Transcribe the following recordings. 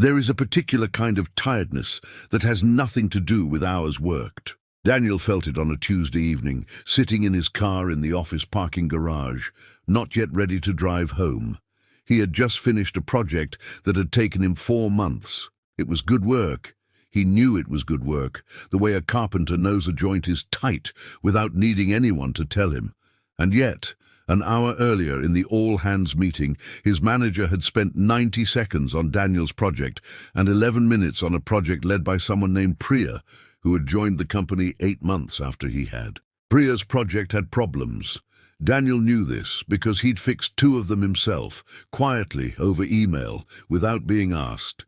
There is a particular kind of tiredness that has nothing to do with hours worked. Daniel felt it on a Tuesday evening, sitting in his car in the office parking garage, not yet ready to drive home. He had just finished a project that had taken him 4 months. It was good work. He knew it was good work, the way a carpenter knows a joint is tight without needing anyone to tell him. And yet, an hour earlier in the all-hands meeting, his manager had spent 90 seconds on Daniel's project and 11 minutes on a project led by someone named Priya, who had joined the company 8 months after he had. Priya's project had problems. Daniel knew this because he'd fixed 2 of them himself, quietly over email, without being asked.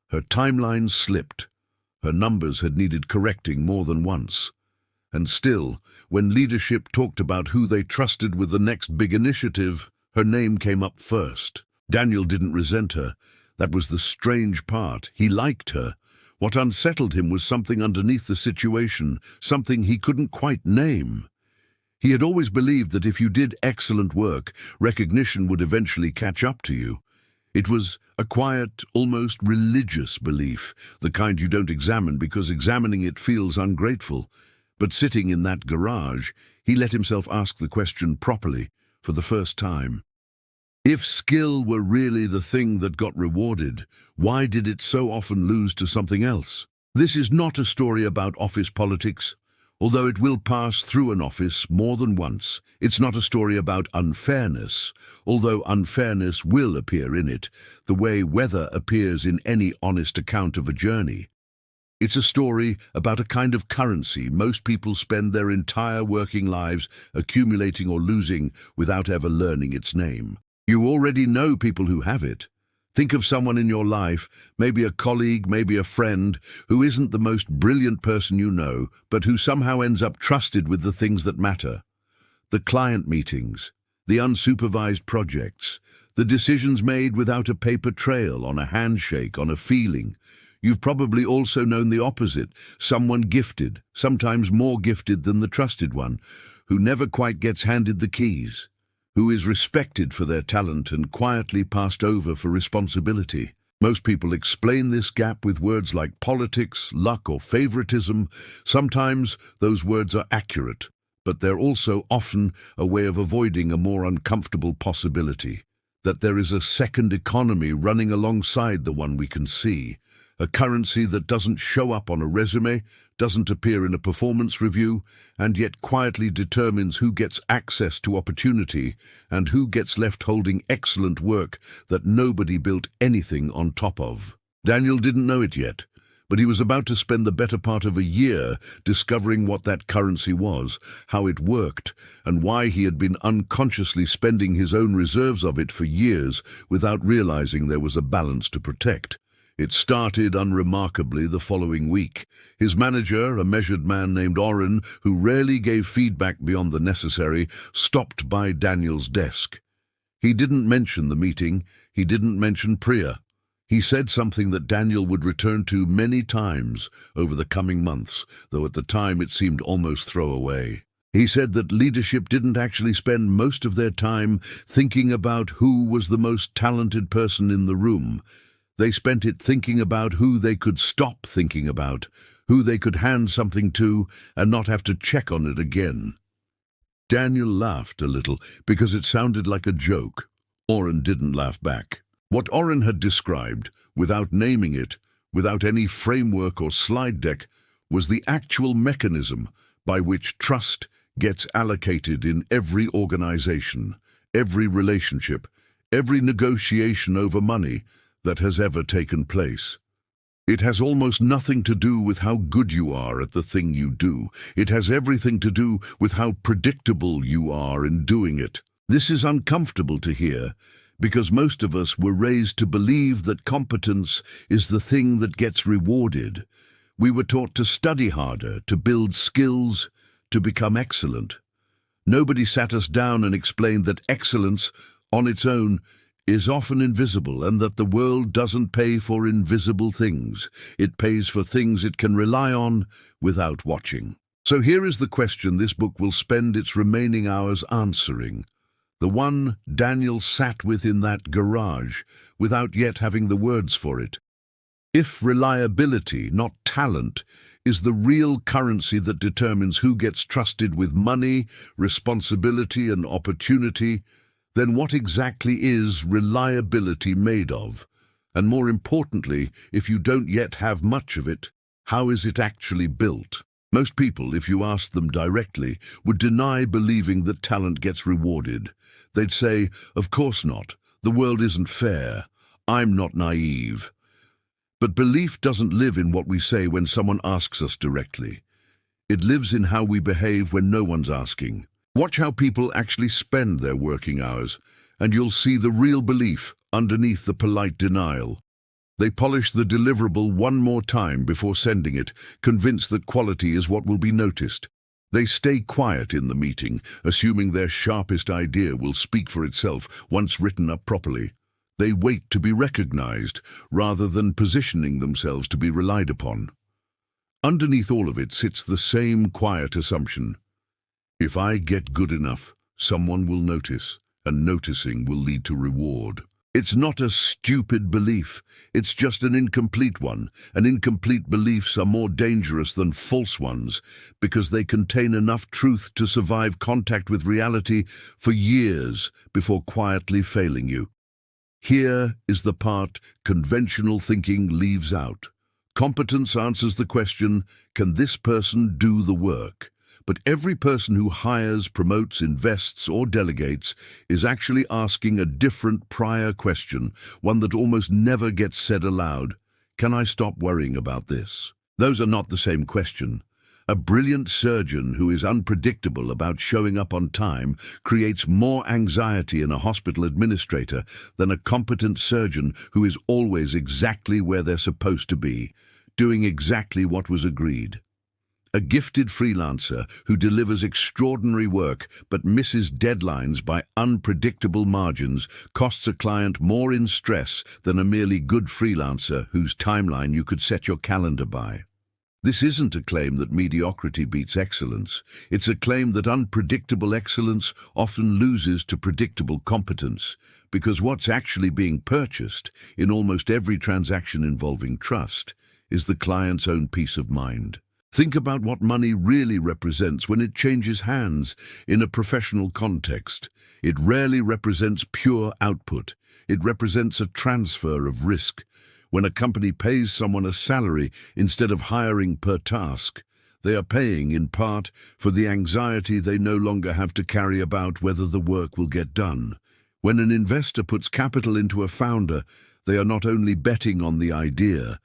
Her timeline slipped. Her numbers had needed correcting more than once. And still, when leadership talked about who they trusted with the next big initiative, her name came up first. Daniel didn't resent her. That was the strange part. He liked her. What unsettled him was something underneath the situation, something he couldn't quite name. He had always believed that if you did excellent work, recognition would eventually catch up to you. It was a quiet, almost religious belief, the kind you don't examine because examining it feels ungrateful. But sitting in that garage, he let himself ask the question properly, for the first time. If skill were really the thing that got rewarded, why did it so often lose to something else? This is not a story about office politics. Although it will pass through an office more than once, it's not a story about unfairness, although unfairness will appear in it, the way weather appears in any honest account of a journey. It's a story about a kind of currency most people spend their entire working lives accumulating or losing without ever learning its name. You already know people who have it. Think of someone in your life, maybe a colleague, maybe a friend, who isn't the most brilliant person you know, but who somehow ends up trusted with the things that matter. The client meetings, the unsupervised projects, the decisions made without a paper trail, on a handshake, on a feeling. You've probably also known the opposite, someone gifted, sometimes more gifted than the trusted one, who never quite gets handed the keys, who is respected for their talent and quietly passed over for responsibility. Most people explain this gap with words like politics, luck, or favoritism. Sometimes those words are accurate, but they're also often a way of avoiding a more uncomfortable possibility, that there is a second economy running alongside the one we can see, a currency that doesn't show up on a resume, doesn't appear in a performance review, and yet quietly determines who gets access to opportunity and who gets left holding excellent work that nobody built anything on top of. Daniel didn't know it yet, but he was about to spend the better part of a year discovering what that currency was, how it worked, and why he had been unconsciously spending his own reserves of it for years without realizing there was a balance to protect. It started unremarkably the following week. His manager, a measured man named Oren, who rarely gave feedback beyond the necessary, stopped by Daniel's desk. He didn't mention the meeting. He didn't mention Priya. He said something that Daniel would return to many times over the coming months, though at the time it seemed almost throwaway. He said that leadership didn't actually spend most of their time thinking about who was the most talented person in the room. They spent it thinking about who they could stop thinking about, who they could hand something to and not have to check on it again. Daniel laughed a little because it sounded like a joke. Oren didn't laugh back. What Oren had described, without naming it, without any framework or slide deck, was the actual mechanism by which trust gets allocated in every organization, every relationship, every negotiation over money that has ever taken place. It has almost nothing to do with how good you are at the thing you do. It has everything to do with how predictable you are in doing it. This is uncomfortable to hear, because most of us were raised to believe that competence is the thing that gets rewarded. We were taught to study harder, to build skills, to become excellent. Nobody sat us down and explained that excellence, on its own, is often invisible, and that the world doesn't pay for invisible things. It pays for things it can rely on without watching. So here is the question this book will spend its remaining hours answering, the one Daniel sat with in that garage without yet having the words for it. If reliability, not talent, is the real currency that determines who gets trusted with money, responsibility, and opportunity, then what exactly is reliability made of? And more importantly, if you don't yet have much of it, how is it actually built? Most people, if you asked them directly, would deny believing that talent gets rewarded. They'd say, "Of course not. The world isn't fair. I'm not naive." But belief doesn't live in what we say when someone asks us directly. It lives in how we behave when no one's asking. Watch how people actually spend their working hours, and you'll see the real belief underneath the polite denial. They polish the deliverable one more time before sending it, convinced that quality is what will be noticed. They stay quiet in the meeting, assuming their sharpest idea will speak for itself once written up properly. They wait to be recognized, rather than positioning themselves to be relied upon. Underneath all of it sits the same quiet assumption. If I get good enough, someone will notice, and noticing will lead to reward. It's not a stupid belief, it's just an incomplete one, and incomplete beliefs are more dangerous than false ones because they contain enough truth to survive contact with reality for years before quietly failing you. Here is the part conventional thinking leaves out. Competence answers the question, can this person do the work? But every person who hires, promotes, invests, or delegates is actually asking a different prior question, one that almost never gets said aloud. Can I stop worrying about this? Those are not the same question. A brilliant surgeon who is unpredictable about showing up on time creates more anxiety in a hospital administrator than a competent surgeon who is always exactly where they're supposed to be, doing exactly what was agreed. A gifted freelancer who delivers extraordinary work but misses deadlines by unpredictable margins costs a client more in stress than a merely good freelancer whose timeline you could set your calendar by. This isn't a claim that mediocrity beats excellence. It's a claim that unpredictable excellence often loses to predictable competence, because what's actually being purchased in almost every transaction involving trust is the client's own peace of mind. Think about what money really represents when it changes hands in a professional context. It rarely represents pure output. It represents a transfer of risk. When a company pays someone a salary instead of hiring per task, they are paying in part for the anxiety they no longer have to carry about whether the work will get done. When an investor puts capital into a founder, they are not only betting on the idea,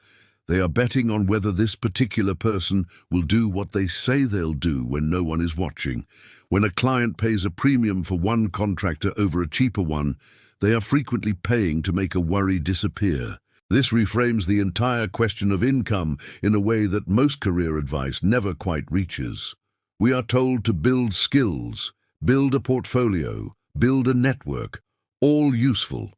they are betting on whether this particular person will do what they say they'll do when no one is watching. When a client pays a premium for one contractor over a cheaper one, they are frequently paying to make a worry disappear. This reframes the entire question of income in a way that most career advice never quite reaches. We are told to build skills, build a portfolio, build a network, all useful.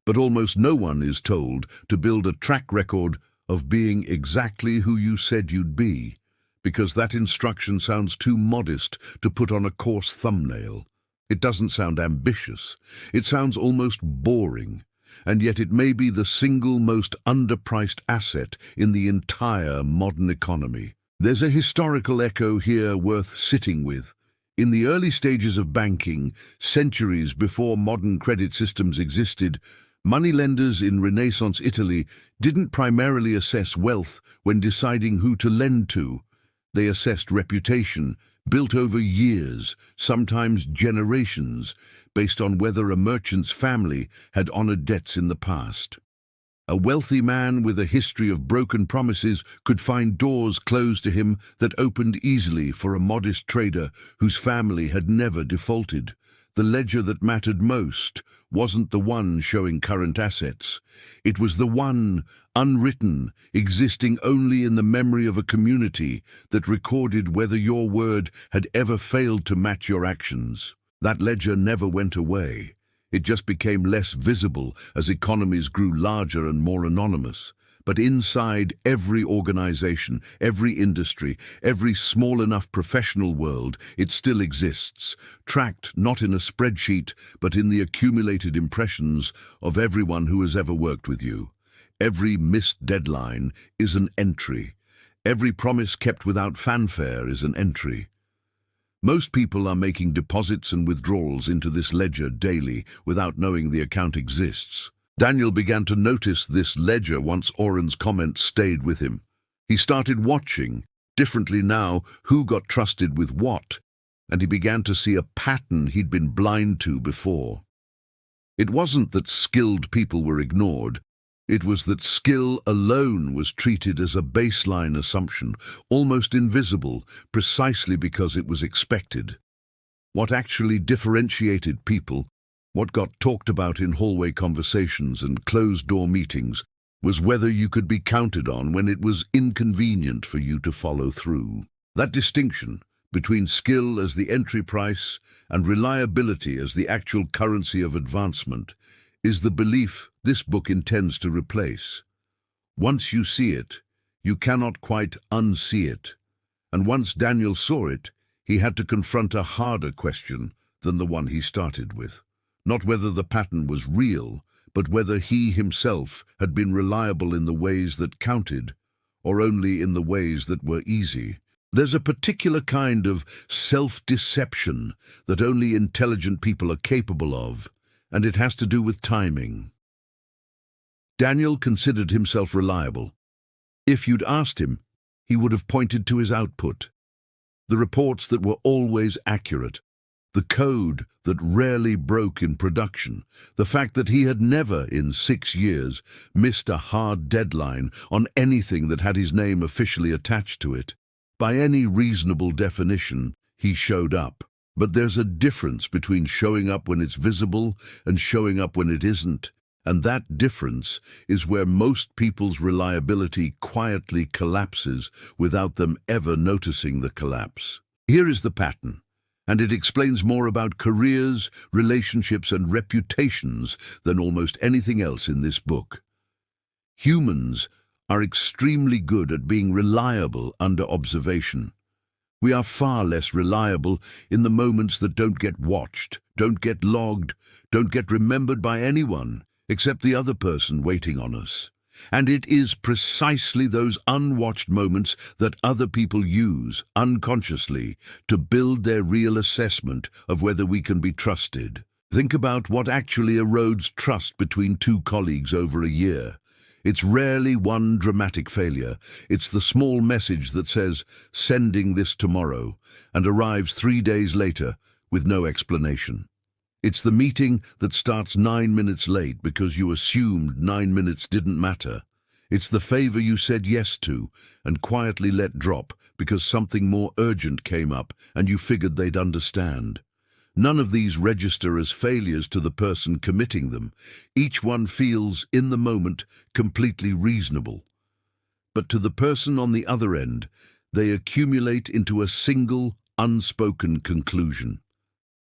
But almost no one is told to build a track record of being exactly who you said you'd be, because that instruction sounds too modest to put on a course thumbnail. It doesn't sound ambitious. It sounds almost boring. And yet it may be the single most underpriced asset in the entire modern economy. There's a historical echo here worth sitting with. In the early stages of banking, centuries before modern credit systems existed, moneylenders in Renaissance Italy didn't primarily assess wealth when deciding who to lend to. They assessed reputation, built over years, sometimes generations, based on whether a merchant's family had honored debts in the past. A wealthy man with a history of broken promises could find doors closed to him that opened easily for a modest trader whose family had never defaulted. The ledger that mattered most wasn't the one showing current assets. It was the one, unwritten, existing only in the memory of a community that recorded whether your word had ever failed to match your actions. That ledger never went away. It just became less visible as economies grew larger and more anonymous. But inside every organization, every industry, every small enough professional world, it still exists, tracked not in a spreadsheet, but in the accumulated impressions of everyone who has ever worked with you. Every missed deadline is an entry. Every promise kept without fanfare is an entry. Most people are making deposits and withdrawals into this ledger daily without knowing the account exists. Daniel began to notice this ledger once Oren's comment stayed with him. He started watching, differently now, who got trusted with what, and he began to see a pattern he'd been blind to before. It wasn't that skilled people were ignored. It was that skill alone was treated as a baseline assumption, almost invisible, precisely because it was expected. What actually differentiated people, what got talked about in hallway conversations and closed-door meetings, was whether you could be counted on when it was inconvenient for you to follow through. That distinction between skill as the entry price and reliability as the actual currency of advancement is the belief this book intends to replace. Once you see it, you cannot quite unsee it. And once Daniel saw it, he had to confront a harder question than the one he started with. Not whether the pattern was real, but whether he himself had been reliable in the ways that counted, or only in the ways that were easy. There's a particular kind of self-deception that only intelligent people are capable of, and it has to do with timing. Daniel considered himself reliable. If you'd asked him, he would have pointed to his output. The reports that were always accurate, the code that rarely broke in production, the fact that he had never, in 6 years, missed a hard deadline on anything that had his name officially attached to it. By any reasonable definition, he showed up. But there's a difference between showing up when it's visible and showing up when it isn't, and that difference is where most people's reliability quietly collapses without them ever noticing the collapse. Here is the pattern, and it explains more about careers, relationships, and reputations than almost anything else in this book. Humans are extremely good at being reliable under observation. We are far less reliable in the moments that don't get watched, don't get logged, don't get remembered by anyone, except the other person waiting on us. And it is precisely those unwatched moments that other people use, unconsciously, to build their real assessment of whether we can be trusted. Think about what actually erodes trust between two colleagues over a year. It's rarely one dramatic failure. It's the small message that says, "Sending this tomorrow," and arrives 3 days later with no explanation. It's the meeting that starts 9 minutes late because you assumed 9 minutes didn't matter. It's the favor you said yes to and quietly let drop because something more urgent came up and you figured they'd understand. None of these register as failures to the person committing them. Each one feels, in the moment, completely reasonable. But to the person on the other end, they accumulate into a single, unspoken conclusion.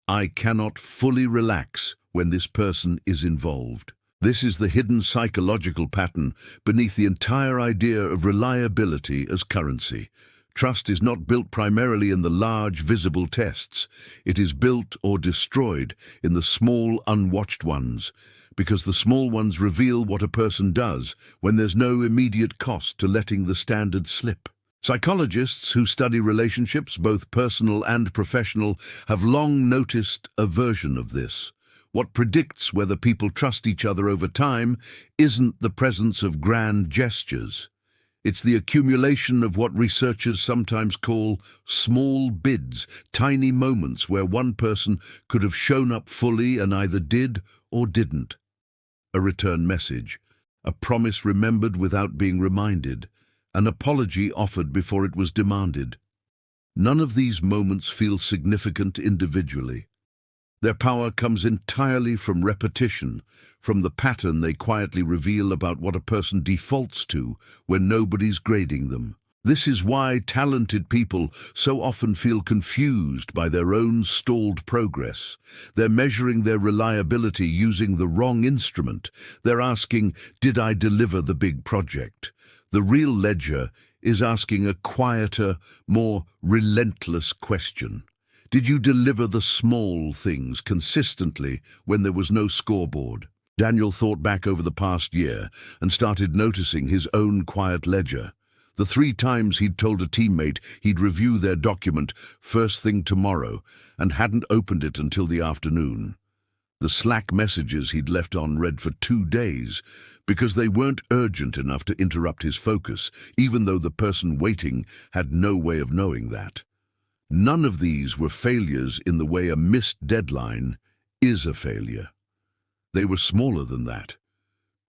I cannot fully relax when this person is involved. This is the hidden psychological pattern beneath the entire idea of reliability as currency. Trust is not built primarily in the large, visible tests. It is built or destroyed in the small, unwatched ones, because the small ones reveal what a person does when there's no immediate cost to letting the standard slip. Psychologists who study relationships, both personal and professional, have long noticed a version of this. What predicts whether people trust each other over time isn't the presence of grand gestures. It's the accumulation of what researchers sometimes call small bids, tiny moments where one person could have shown up fully and either did or didn't. A return message, a promise remembered without being reminded, an apology offered before it was demanded. None of these moments feel significant individually. Their power comes entirely from repetition, from the pattern they quietly reveal about what a person defaults to when nobody's grading them. This is why talented people so often feel confused by their own stalled progress. They're measuring their reliability using the wrong instrument. They're asking, did I deliver the big project? The real ledger is asking a quieter, more relentless question. Did you deliver the small things consistently when there was no scoreboard? Daniel thought back over the past year and started noticing his own quiet ledger. The 3 times he'd told a teammate he'd review their document first thing tomorrow and hadn't opened it until the afternoon. The Slack messages he'd left unread for 2 days because they weren't urgent enough to interrupt his focus, even though the person waiting had no way of knowing that. None of these were failures in the way a missed deadline is a failure. They were smaller than that.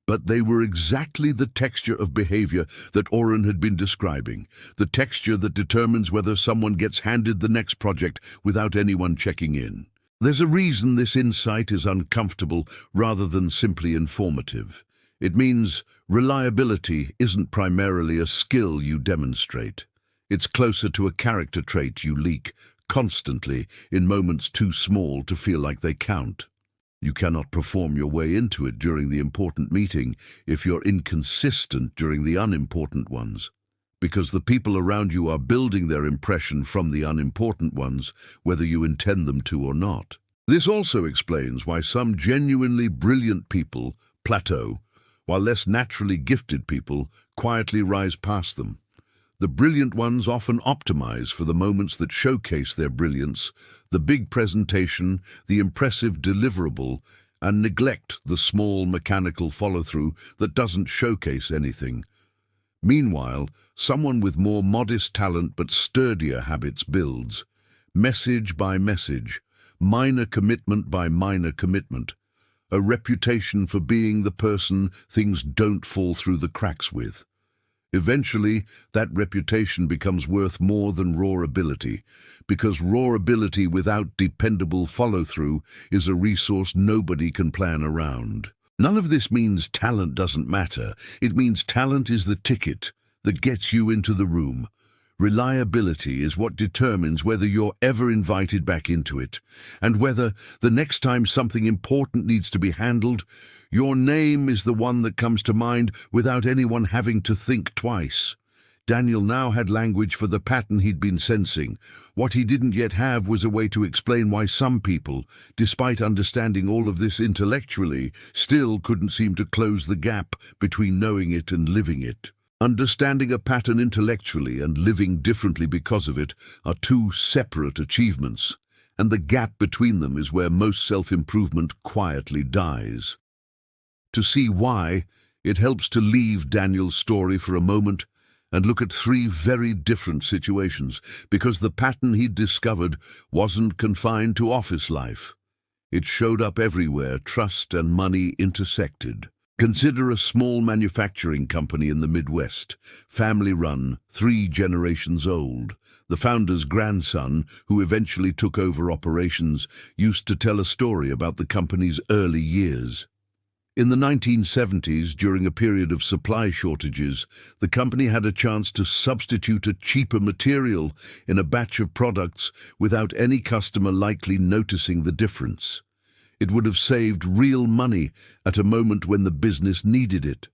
But they were exactly the texture of behavior that Oren had been describing, the texture that determines whether someone gets handed the next project without anyone checking in. There's a reason this insight is uncomfortable rather than simply informative. It means reliability isn't primarily a skill you demonstrate. It's closer to a character trait you leak constantly in moments too small to feel like they count. You cannot perform your way into it during the important meeting if you're inconsistent during the unimportant ones, because the people around you are building their impression from the unimportant ones, whether you intend them to or not. This also explains why some genuinely brilliant people plateau, while less naturally gifted people quietly rise past them. The brilliant ones often optimize for the moments that showcase their brilliance, the big presentation, the impressive deliverable, and neglect the small mechanical follow-through that doesn't showcase anything. Meanwhile, someone with more modest talent but sturdier habits builds, message by message, minor commitment by minor commitment, a reputation for being the person things don't fall through the cracks with. Eventually, that reputation becomes worth more than raw ability, because raw ability without dependable follow-through is a resource nobody can plan around. None of this means talent doesn't matter. It means talent is the ticket that gets you into the room. Reliability is what determines whether you're ever invited back into it, and whether, the next time something important needs to be handled, your name is the one that comes to mind without anyone having to think twice. Daniel now had language for the pattern he'd been sensing. What he didn't yet have was a way to explain why some people, despite understanding all of this intellectually, still couldn't seem to close the gap between knowing it and living it. Understanding a pattern intellectually and living differently because of it are 2 separate achievements, and the gap between them is where most self-improvement quietly dies. To see why, it helps to leave Daniel's story for a moment and look at 3 very different situations, because the pattern he'd discovered wasn't confined to office life. It showed up everywhere trust and money intersected. Consider a small manufacturing company in the Midwest, family-run, 3 generations old. The founder's grandson, who eventually took over operations, used to tell a story about the company's early years. In the 1970s, during a period of supply shortages, the company had a chance to substitute a cheaper material in a batch of products without any customer likely noticing the difference. It would have saved real money at a moment when the business needed it.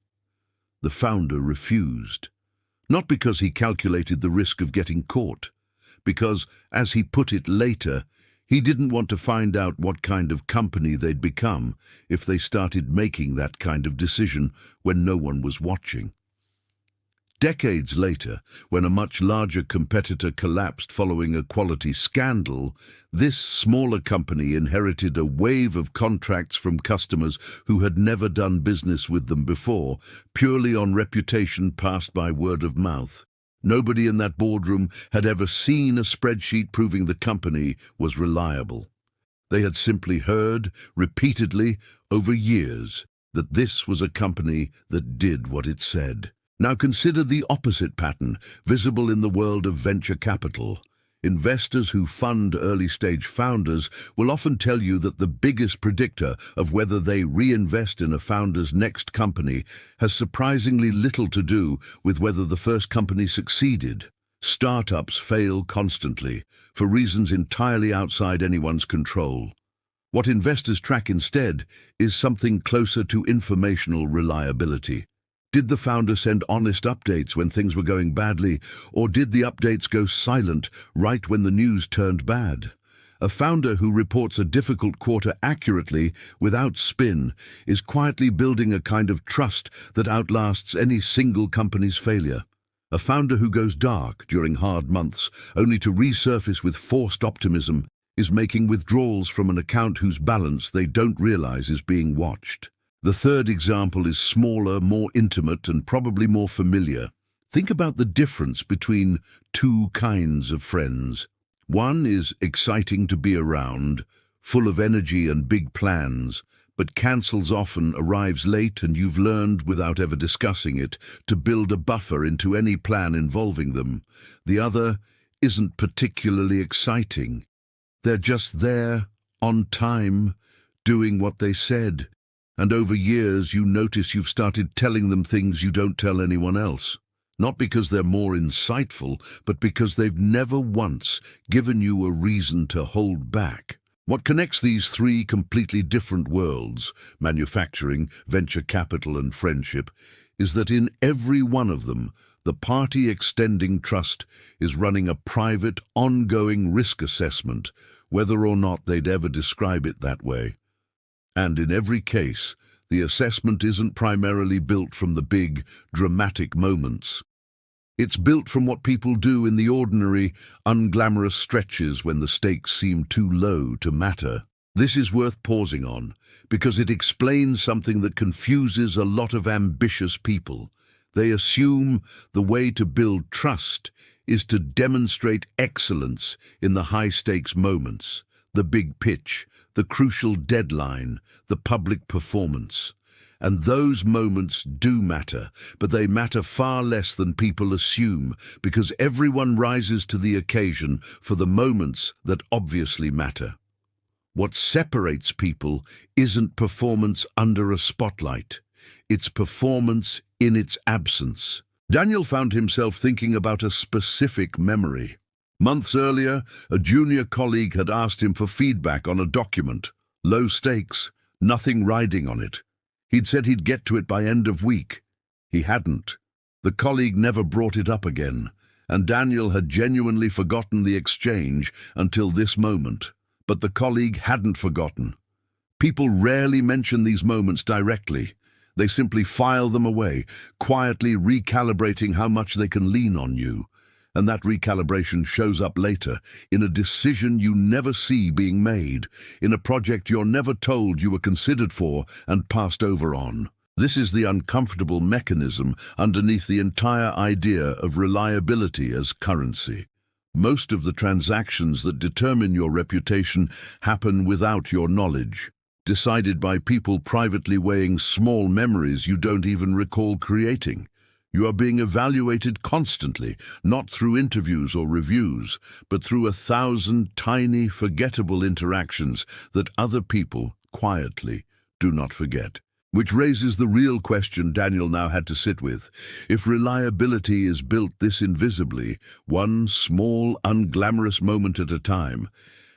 The founder refused, not because he calculated the risk of getting caught, because, as he put it later, he didn't want to find out what kind of company they'd become if they started making that kind of decision when no one was watching. Decades later, when a much larger competitor collapsed following a quality scandal, this smaller company inherited a wave of contracts from customers who had never done business with them before, purely on reputation passed by word of mouth. Nobody in that boardroom had ever seen a spreadsheet proving the company was reliable. They had simply heard, repeatedly, over years, that this was a company that did what it said. Now consider the opposite pattern, visible in the world of venture capital. Investors who fund early-stage founders will often tell you that the biggest predictor of whether they reinvest in a founder's next company has surprisingly little to do with whether the first company succeeded. Startups fail constantly, for reasons entirely outside anyone's control. What investors track instead is something closer to informational reliability. Did the founder send honest updates when things were going badly, or did the updates go silent right when the news turned bad? A founder who reports a difficult quarter accurately, without spin, is quietly building a kind of trust that outlasts any single company's failure. A founder who goes dark during hard months, only to resurface with forced optimism, is making withdrawals from an account whose balance they don't realize is being watched. The third example is smaller, more intimate, and probably more familiar. Think about the difference between two kinds of friends. One is exciting to be around, full of energy and big plans, but cancels often, arrives late, and you've learned, without ever discussing it, to build a buffer into any plan involving them. The other isn't particularly exciting. They're just there, on time, doing what they said. And over years you notice you've started telling them things you don't tell anyone else. Not because they're more insightful, but because they've never once given you a reason to hold back. What connects these three completely different worlds, manufacturing, venture capital, and friendship, is that in every one of them, the party extending trust is running a private, ongoing risk assessment, whether or not they'd ever describe it that way. And in every case, the assessment isn't primarily built from the big, dramatic moments. It's built from what people do in the ordinary, unglamorous stretches when the stakes seem too low to matter. This is worth pausing on, because it explains something that confuses a lot of ambitious people. They assume the way to build trust is to demonstrate excellence in the high-stakes moments, the big pitch, the crucial deadline, the public performance. And those moments do matter, but they matter far less than people assume, because everyone rises to the occasion for the moments that obviously matter. What separates people isn't performance under a spotlight. It's performance in its absence. Daniel found himself thinking about a specific memory. Months earlier, a junior colleague had asked him for feedback on a document. Low stakes, nothing riding on it. He'd said he'd get to it by end of week. He hadn't. The colleague never brought it up again, and Daniel had genuinely forgotten the exchange until this moment. But the colleague hadn't forgotten. People rarely mention these moments directly. They simply file them away, quietly recalibrating how much they can lean on you. And that recalibration shows up later, in a decision you never see being made, in a project you're never told you were considered for and passed over on. This is the uncomfortable mechanism underneath the entire idea of reliability as currency. Most of the transactions that determine your reputation happen without your knowledge, decided by people privately weighing small memories you don't even recall creating. You are being evaluated constantly, not through interviews or reviews, but through 1,000 tiny, forgettable interactions that other people, quietly, do not forget. Which raises the real question Daniel now had to sit with. If reliability is built this invisibly, one small, unglamorous moment at a time,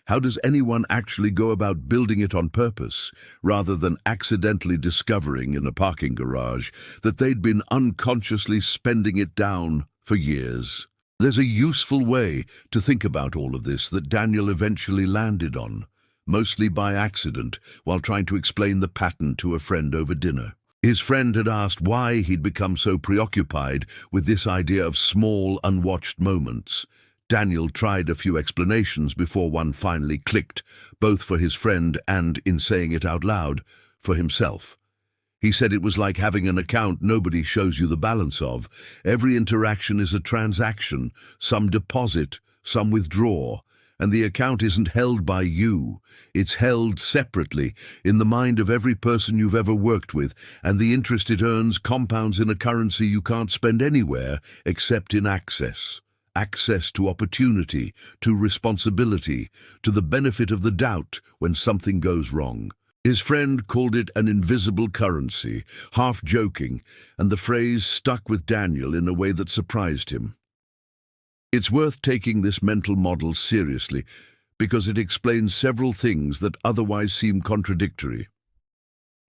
how does anyone actually go about building it on purpose, rather than accidentally discovering in a parking garage that they'd been unconsciously spending it down for years? There's a useful way to think about all of this that Daniel eventually landed on, mostly by accident, while trying to explain the pattern to a friend over dinner. His friend had asked why he'd become so preoccupied with this idea of small, unwatched moments. Daniel tried a few explanations before one finally clicked, both for his friend and, in saying it out loud, for himself. He said it was like having an account nobody shows you the balance of. Every interaction is a transaction, some deposit, some withdraw, and the account isn't held by you. It's held separately in the mind of every person you've ever worked with, and the interest it earns compounds in a currency you can't spend anywhere except in access. Access to opportunity, to responsibility, to the benefit of the doubt when something goes wrong. His friend called it an invisible currency, half joking, and the phrase stuck with Daniel in a way that surprised him. It's worth taking this mental model seriously, because it explains several things that otherwise seem contradictory.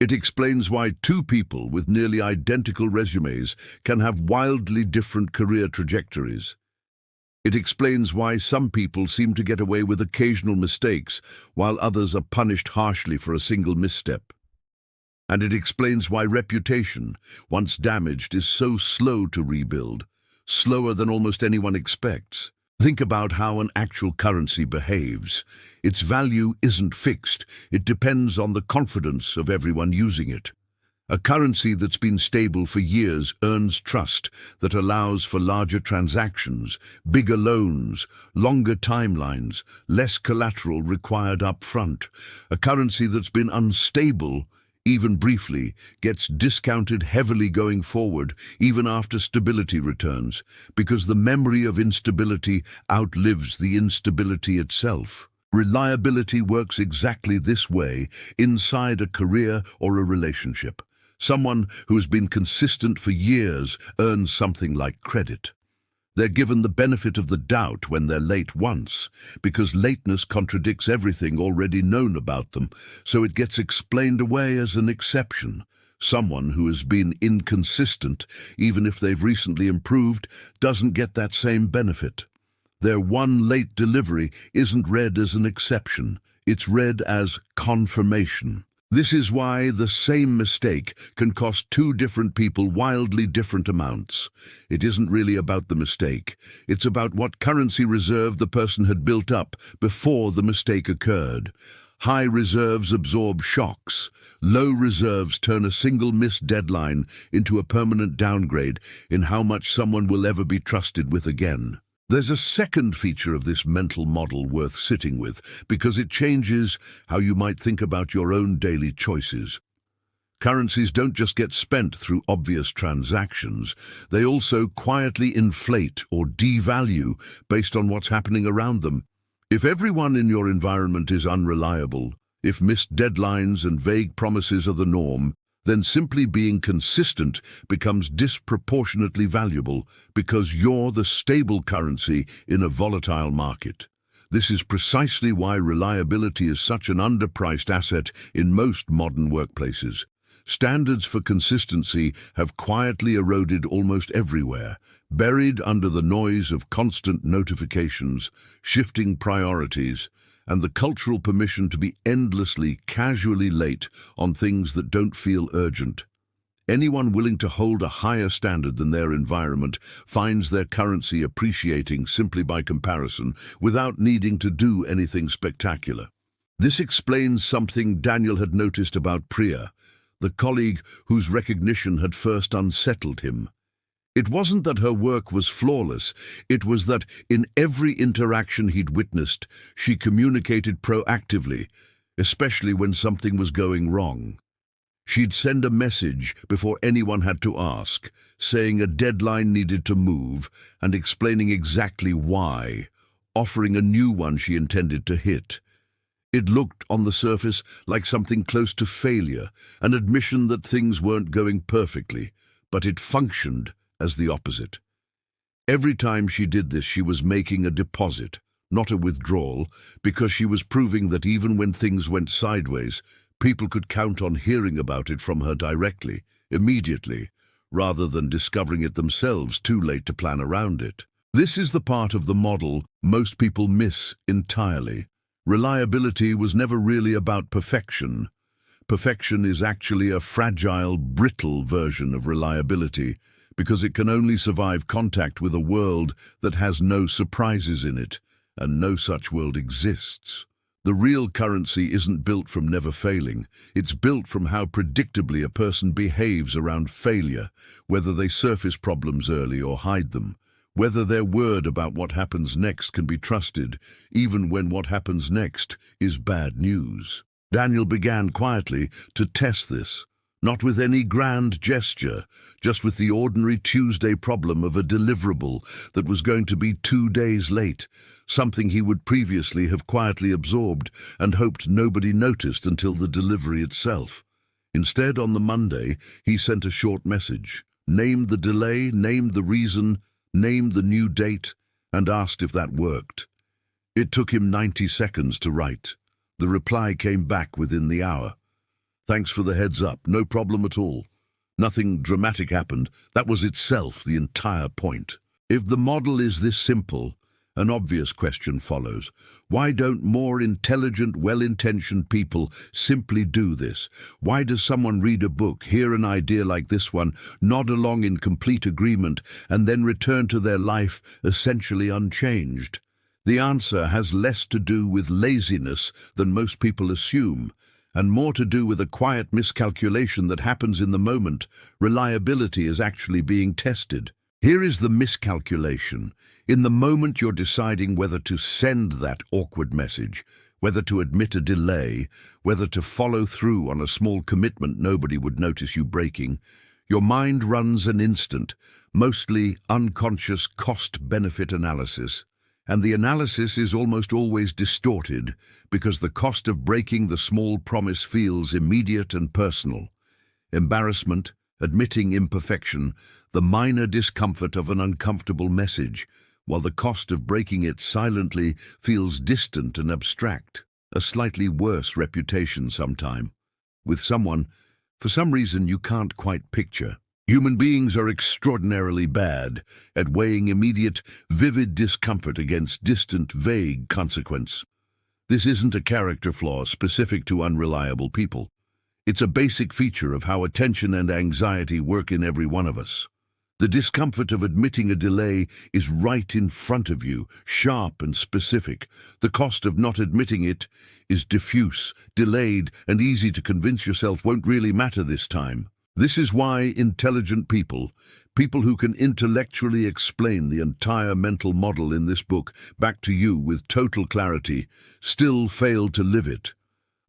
It explains why two people with nearly identical resumes can have wildly different career trajectories. It explains why some people seem to get away with occasional mistakes, while others are punished harshly for a single misstep. And it explains why reputation, once damaged, is so slow to rebuild, slower than almost anyone expects. Think about how an actual currency behaves. Its value isn't fixed. It depends on the confidence of everyone using it. A currency that's been stable for years earns trust that allows for larger transactions, bigger loans, longer timelines, less collateral required up front. A currency that's been unstable, even briefly, gets discounted heavily going forward, even after stability returns, because the memory of instability outlives the instability itself. Reliability works exactly this way inside a career or a relationship. Someone who has been consistent for years earns something like credit. They're given the benefit of the doubt when they're late once, because lateness contradicts everything already known about them, so it gets explained away as an exception. Someone who has been inconsistent, even if they've recently improved, doesn't get that same benefit. Their one late delivery isn't read as an exception, it's read as confirmation. This is why the same mistake can cost two different people wildly different amounts. It isn't really about the mistake. It's about what currency reserve the person had built up before the mistake occurred. High reserves absorb shocks. Low reserves turn a single missed deadline into a permanent downgrade in how much someone will ever be trusted with again. There's a second feature of this mental model worth sitting with, because it changes how you might think about your own daily choices. Currencies don't just get spent through obvious transactions, they also quietly inflate or devalue based on what's happening around them. If everyone in your environment is unreliable, if missed deadlines and vague promises are the norm, then simply being consistent becomes disproportionately valuable because you're the stable currency in a volatile market. This is precisely why reliability is such an underpriced asset in most modern workplaces. Standards for consistency have quietly eroded almost everywhere, buried under the noise of constant notifications, shifting priorities, and the cultural permission to be endlessly, casually late on things that don't feel urgent. Anyone willing to hold a higher standard than their environment finds their currency appreciating simply by comparison, without needing to do anything spectacular. This explains something Daniel had noticed about Priya, the colleague whose recognition had first unsettled him. It wasn't that her work was flawless, it was that in every interaction he'd witnessed, she communicated proactively, especially when something was going wrong. She'd send a message before anyone had to ask, saying a deadline needed to move and explaining exactly why, offering a new one she intended to hit. It looked, on the surface, like something close to failure, an admission that things weren't going perfectly, but it functioned as the opposite. Every time she did this, she was making a deposit, not a withdrawal, because she was proving that even when things went sideways, people could count on hearing about it from her directly, immediately, rather than discovering it themselves too late to plan around it. This is the part of the model most people miss entirely. Reliability was never really about perfection. Perfection is actually a fragile, brittle version of reliability, because it can only survive contact with a world that has no surprises in it, and no such world exists. The real currency isn't built from never failing, it's built from how predictably a person behaves around failure, whether they surface problems early or hide them, whether their word about what happens next can be trusted, even when what happens next is bad news. Daniel began quietly to test this. Not with any grand gesture, just with the ordinary Tuesday problem of a deliverable that was going to be 2 days late, something he would previously have quietly absorbed and hoped nobody noticed until the delivery itself. Instead, on the Monday, he sent a short message, named the delay, named the reason, named the new date, and asked if that worked. It took him 90 seconds to write. The reply came back within the hour. Thanks for the heads up, no problem at all. Nothing dramatic happened, that was itself the entire point. If the model is this simple, An obvious question follows. Why don't more intelligent, well-intentioned people simply do this? Why does someone read a book, hear an idea like this one, nod along in complete agreement, and then return to their life essentially unchanged? The answer has less to do with laziness than most people assume, and more to do with a quiet miscalculation that happens in the moment. Reliability is actually being tested. Here is the miscalculation. In the moment you're deciding whether to send that awkward message, whether to admit a delay, whether to follow through on a small commitment nobody would notice you breaking, your mind runs an instant, mostly unconscious cost-benefit analysis. And the analysis is almost always distorted because the cost of breaking the small promise feels immediate and personal. Embarrassment, admitting imperfection, the minor discomfort of an uncomfortable message, while the cost of breaking it silently feels distant and abstract, a slightly worse reputation sometime, with someone, for some reason you can't quite picture. Human beings are extraordinarily bad at weighing immediate, vivid discomfort against distant, vague consequence. This isn't a character flaw specific to unreliable people. It's a basic feature of how attention and anxiety work in every one of us. The discomfort of admitting a delay is right in front of you, sharp and specific. The cost of not admitting it is diffuse, delayed, and easy to convince yourself won't really matter this time. This is why intelligent people who can intellectually explain the entire mental model in this book back to you with total clarity, still fail to live it.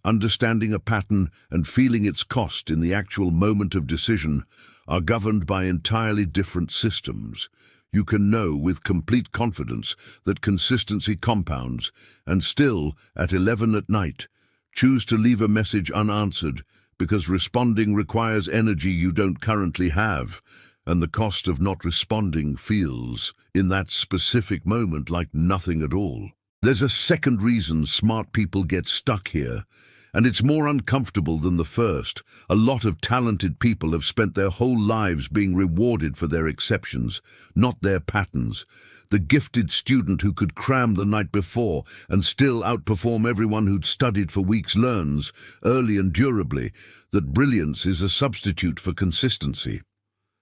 Understanding a pattern and feeling its cost in the actual moment of decision are governed by entirely different systems. You can know with complete confidence that consistency compounds, and still, at 11 at night, choose to leave a message unanswered because responding requires energy you don't currently have, and the cost of not responding feels, in that specific moment, like nothing at all. There's a second reason smart people get stuck here, and it's more uncomfortable than the first. A lot of talented people have spent their whole lives being rewarded for their exceptions, not their patterns. The gifted student who could cram the night before and still outperform everyone who'd studied for weeks learns, early and durably, that brilliance is a substitute for consistency.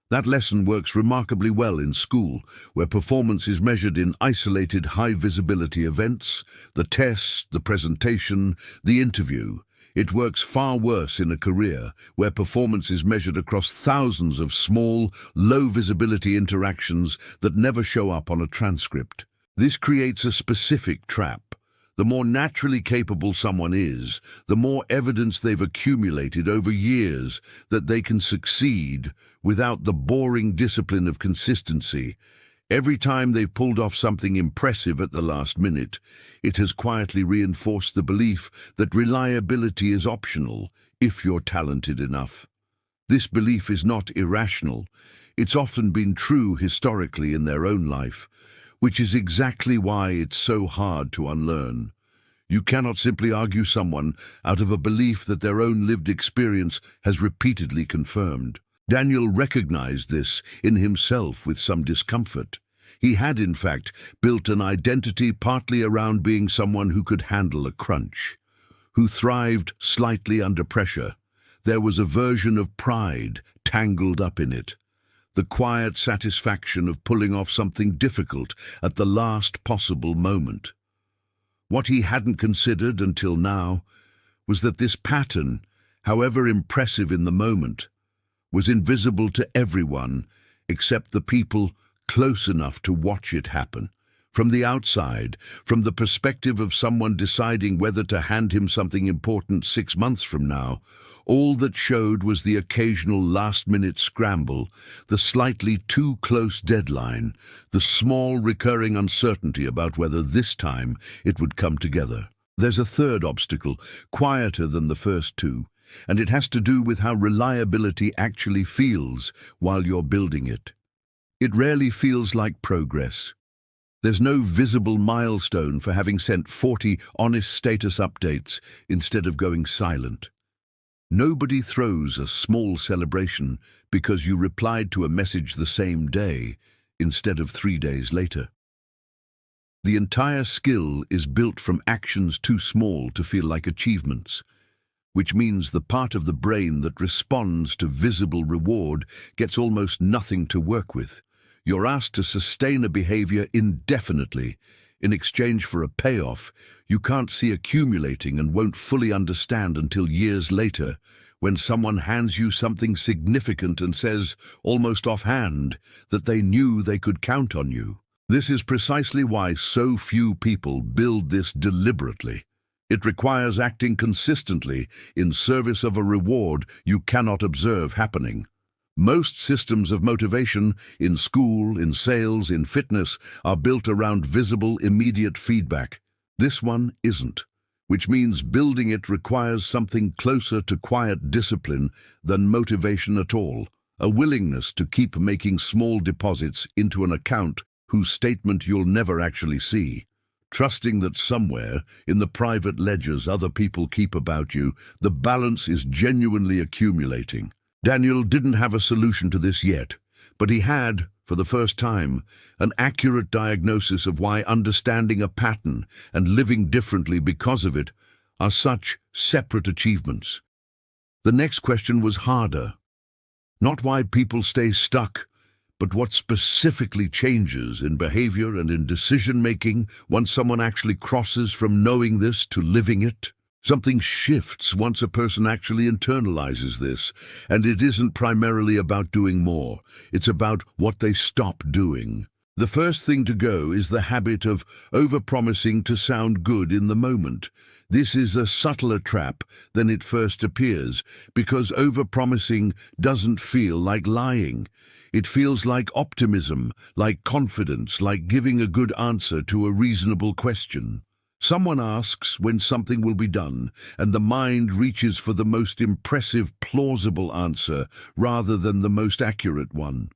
That lesson works remarkably well in school, where performance is measured in isolated high-visibility events, the test, the presentation, the interview. It works far worse in a career, where performance is measured across thousands of small, low-visibility interactions that never show up on a transcript. This creates a specific trap. The more naturally capable someone is, the more evidence they've accumulated over years that they can succeed without the boring discipline of consistency. Every time they've pulled off something impressive at the last minute, it has quietly reinforced the belief that reliability is optional if you're talented enough. This belief is not irrational. It's often been true historically in their own life, which is exactly why it's so hard to unlearn. You cannot simply argue someone out of a belief that their own lived experience has repeatedly confirmed. Daniel recognized this in himself with some discomfort. He had, in fact, built an identity partly around being someone who could handle a crunch, who thrived slightly under pressure. There was a version of pride tangled up in it, the quiet satisfaction of pulling off something difficult at the last possible moment. What he hadn't considered until now was that this pattern, however impressive in the moment, was invisible to everyone except the people close enough to watch it happen. From the outside, from the perspective of someone deciding whether to hand him something important 6 months from now, all that showed was the occasional last-minute scramble, the slightly too close deadline, the small recurring uncertainty about whether this time it would come together. There's a third obstacle, quieter than the first two, and it has to do with how reliability actually feels while you're building it. It rarely feels like progress. There's no visible milestone for having sent 40 honest status updates instead of going silent. Nobody throws a small celebration because you replied to a message the same day instead of 3 days later. The entire skill is built from actions too small to feel like achievements, which means the part of the brain that responds to visible reward gets almost nothing to work with. You're asked to sustain a behavior indefinitely in exchange for a payoff you can't see accumulating and won't fully understand until years later, when someone hands you something significant and says, almost offhand, that they knew they could count on you. This is precisely why so few people build this deliberately. It requires acting consistently in service of a reward you cannot observe happening. Most systems of motivation, in school, in sales, in fitness, are built around visible, immediate feedback. This one isn't, which means building it requires something closer to quiet discipline than motivation at all, a willingness to keep making small deposits into an account whose statement you'll never actually see. Trusting that somewhere, in the private ledgers other people keep about you, the balance is genuinely accumulating. Daniel didn't have a solution to this yet, but he had, for the first time, an accurate diagnosis of why understanding a pattern and living differently because of it are such separate achievements. The next question was harder. Not why people stay stuck, but what specifically changes in behavior and in decision-making once someone actually crosses from knowing this to living it. Something shifts once a person actually internalizes this, and it isn't primarily about doing more. It's about what they stop doing. The first thing to go is the habit of overpromising to sound good in the moment. This is a subtler trap than it first appears, because overpromising doesn't feel like lying. It feels like optimism, like confidence, like giving a good answer to a reasonable question. Someone asks when something will be done, and the mind reaches for the most impressive, plausible answer rather than the most accurate one.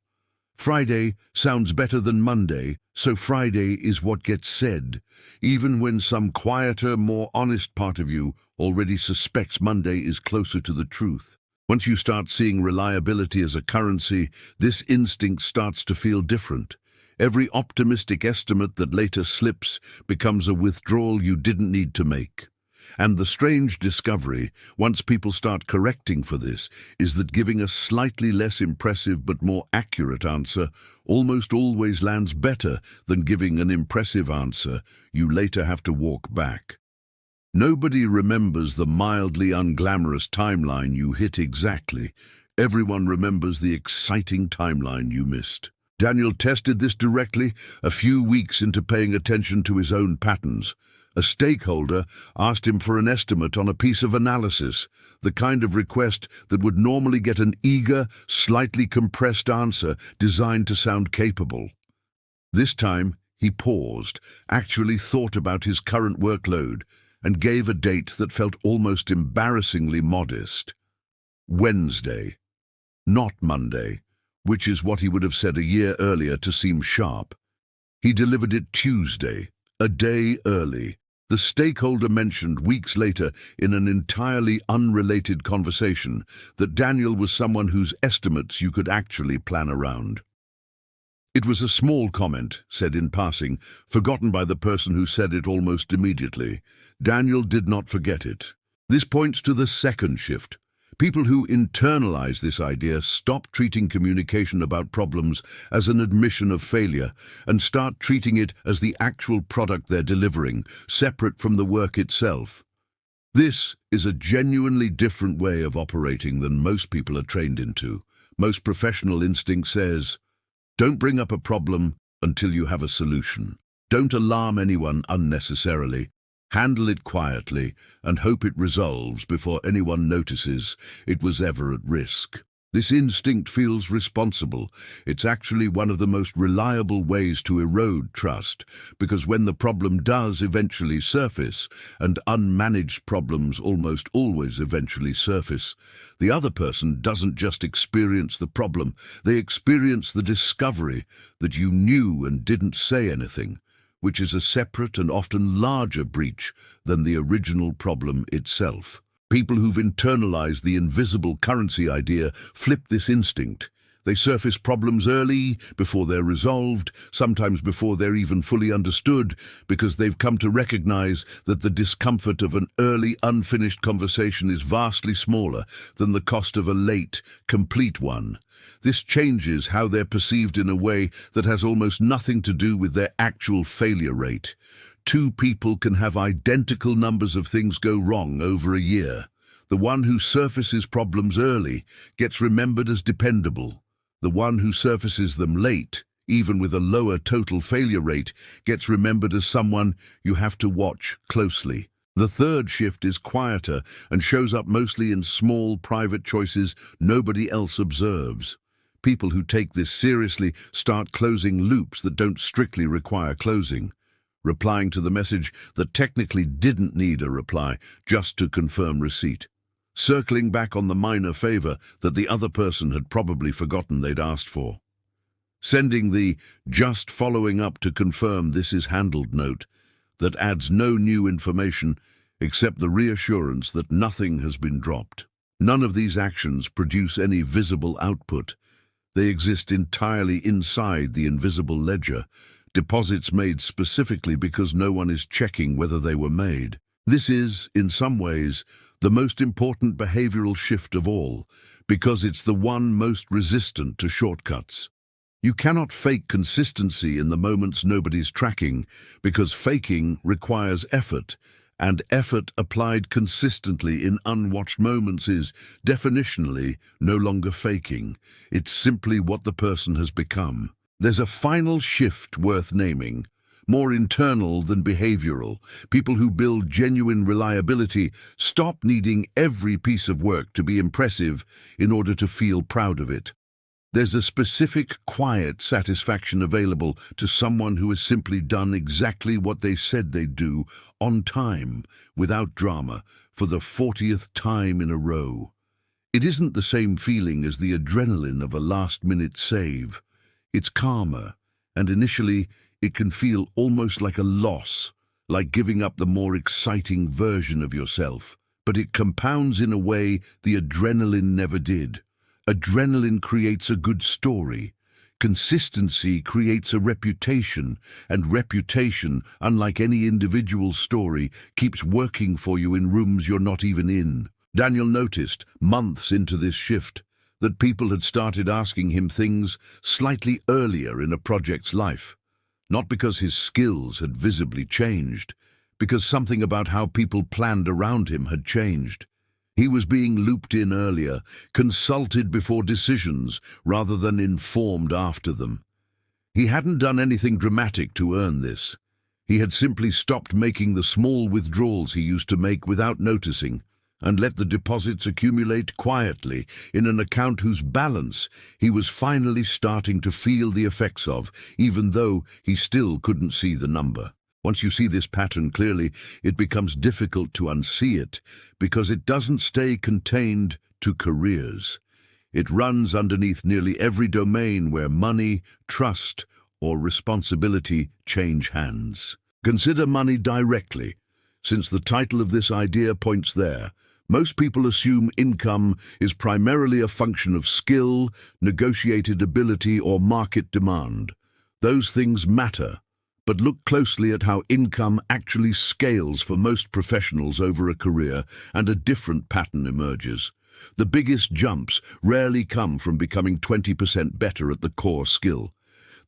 Friday sounds better than Monday, so Friday is what gets said, even when some quieter, more honest part of you already suspects Monday is closer to the truth. Once you start seeing reliability as a currency, this instinct starts to feel different. Every optimistic estimate that later slips becomes a withdrawal you didn't need to make. And the strange discovery, once people start correcting for this, is that giving a slightly less impressive but more accurate answer almost always lands better than giving an impressive answer you later have to walk back. Nobody remembers the mildly unglamorous timeline you hit exactly. Everyone remembers the exciting timeline you missed. Daniel tested this directly a few weeks into paying attention to his own patterns. A stakeholder asked him for an estimate on a piece of analysis, the kind of request that would normally get an eager, slightly compressed answer designed to sound capable. This time, he paused, actually thought about his current workload, and gave a date that felt almost embarrassingly modest. Wednesday, not Monday, which is what he would have said a year earlier to seem sharp. He delivered it Tuesday, a day early. The stakeholder mentioned weeks later in an entirely unrelated conversation that Daniel was someone whose estimates you could actually plan around. It was a small comment, said in passing, forgotten by the person who said it almost immediately. Daniel did not forget it. This points to the second shift. People who internalize this idea stop treating communication about problems as an admission of failure and start treating it as the actual product they're delivering, separate from the work itself. This is a genuinely different way of operating than most people are trained into. Most professional instinct says, don't bring up a problem until you have a solution. Don't alarm anyone unnecessarily. Handle it quietly and hope it resolves before anyone notices it was ever at risk. This instinct feels responsible. It's actually one of the most reliable ways to erode trust, because when the problem does eventually surface, and unmanaged problems almost always eventually surface, the other person doesn't just experience the problem, they experience the discovery that you knew and didn't say anything, which is a separate and often larger breach than the original problem itself. People who've internalized the invisible currency idea flip this instinct. They surface problems early, before they're resolved, sometimes before they're even fully understood, because they've come to recognize that the discomfort of an early, unfinished conversation is vastly smaller than the cost of a late, complete one. This changes how they're perceived in a way that has almost nothing to do with their actual failure rate. Two people can have identical numbers of things go wrong over a year. The one who surfaces problems early gets remembered as dependable. The one who surfaces them late, even with a lower total failure rate, gets remembered as someone you have to watch closely. The third shift is quieter and shows up mostly in small, private choices nobody else observes. People who take this seriously start closing loops that don't strictly require closing, replying to the message that technically didn't need a reply just to confirm receipt, circling back on the minor favor that the other person had probably forgotten they'd asked for, sending the "just following up to confirm this is handled" note that adds no new information except the reassurance that nothing has been dropped. None of these actions produce any visible output. They exist entirely inside the invisible ledger, deposits made specifically because no one is checking whether they were made. This is, in some ways, the most important behavioral shift of all, because it's the one most resistant to shortcuts. You cannot fake consistency in the moments nobody's tracking, because faking requires effort, and effort applied consistently in unwatched moments is, definitionally, no longer faking. It's simply what the person has become. There's a final shift worth naming, more internal than behavioral. People who build genuine reliability stop needing every piece of work to be impressive in order to feel proud of it. There's a specific, quiet satisfaction available to someone who has simply done exactly what they said they'd do, on time, without drama, for the 40th time in a row. It isn't the same feeling as the adrenaline of a last-minute save. It's calmer, and initially it can feel almost like a loss, like giving up the more exciting version of yourself. But it compounds in a way the adrenaline never did. Adrenaline creates a good story. Consistency creates a reputation, and reputation, unlike any individual story, keeps working for you in rooms you're not even in. Daniel noticed, months into this shift, that people had started asking him things slightly earlier in a project's life. Not because his skills had visibly changed, because something about how people planned around him had changed. He was being looped in earlier, consulted before decisions, rather than informed after them. He hadn't done anything dramatic to earn this. He had simply stopped making the small withdrawals he used to make without noticing, and let the deposits accumulate quietly in an account whose balance he was finally starting to feel the effects of, even though he still couldn't see the number. Once you see this pattern clearly, it becomes difficult to unsee it, because it doesn't stay contained to careers. It runs underneath nearly every domain where money, trust, or responsibility change hands. Consider money directly, since the title of this idea points there. Most people assume income is primarily a function of skill, negotiated ability, or market demand. Those things matter, but look closely at how income actually scales for most professionals over a career, and a different pattern emerges. The biggest jumps rarely come from becoming 20% better at the core skill.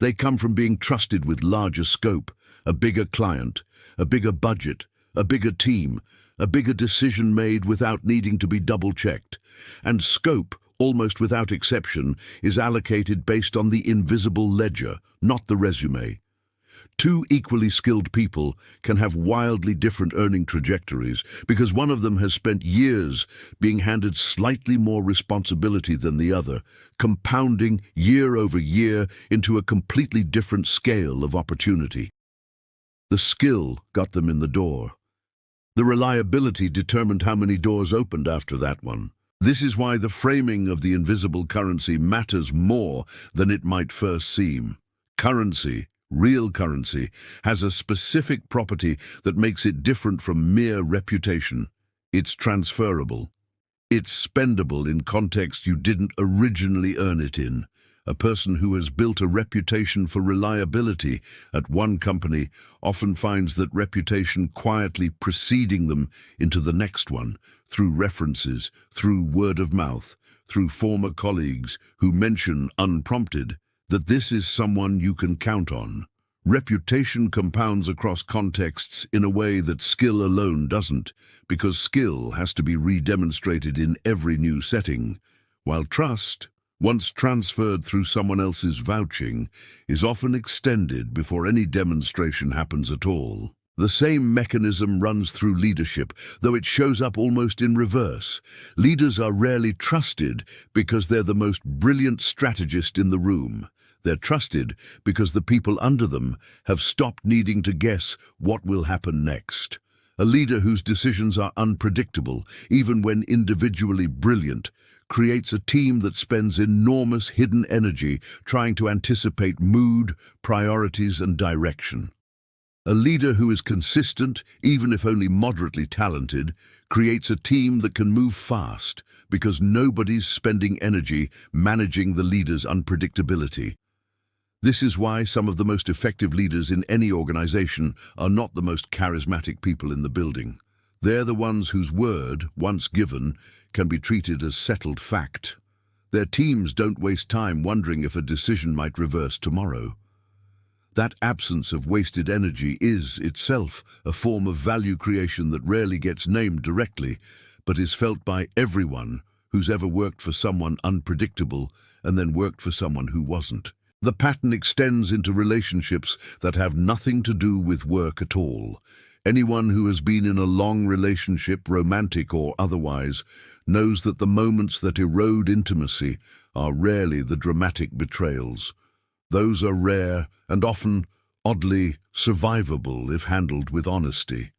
They come from being trusted with larger scope, a bigger client, a bigger budget, a bigger team, a bigger decision made without needing to be double-checked. And scope, almost without exception, is allocated based on the invisible ledger, not the resume. Two equally skilled people can have wildly different earning trajectories because one of them has spent years being handed slightly more responsibility than the other, compounding year over year into a completely different scale of opportunity. The skill got them in the door. The reliability determined how many doors opened after that one. This is why the framing of the invisible currency matters more than it might first seem. Currency, real currency, has a specific property that makes it different from mere reputation. It's transferable. It's spendable in contexts you didn't originally earn it in. A person who has built a reputation for reliability at one company often finds that reputation quietly preceding them into the next one, through references, through word of mouth, through former colleagues who mention unprompted that this is someone you can count on. Reputation compounds across contexts in a way that skill alone doesn't, because skill has to be redemonstrated in every new setting, while trust, once transferred through someone else's vouching, is often extended before any demonstration happens at all. The same mechanism runs through leadership, though it shows up almost in reverse. Leaders are rarely trusted because they're the most brilliant strategist in the room. They're trusted because the people under them have stopped needing to guess what will happen next. A leader whose decisions are unpredictable, even when individually brilliant, creates a team that spends enormous hidden energy trying to anticipate mood, priorities, and direction. A leader who is consistent, even if only moderately talented, creates a team that can move fast because nobody's spending energy managing the leader's unpredictability. This is why some of the most effective leaders in any organization are not the most charismatic people in the building. They're the ones whose word, once given, can be treated as settled fact. Their teams don't waste time wondering if a decision might reverse tomorrow. That absence of wasted energy is, itself, a form of value creation that rarely gets named directly, but is felt by everyone who's ever worked for someone unpredictable and then worked for someone who wasn't. The pattern extends into relationships that have nothing to do with work at all. Anyone who has been in a long relationship, romantic or otherwise, knows that the moments that erode intimacy are rarely the dramatic betrayals. Those are rare and often, oddly, survivable if handled with honesty.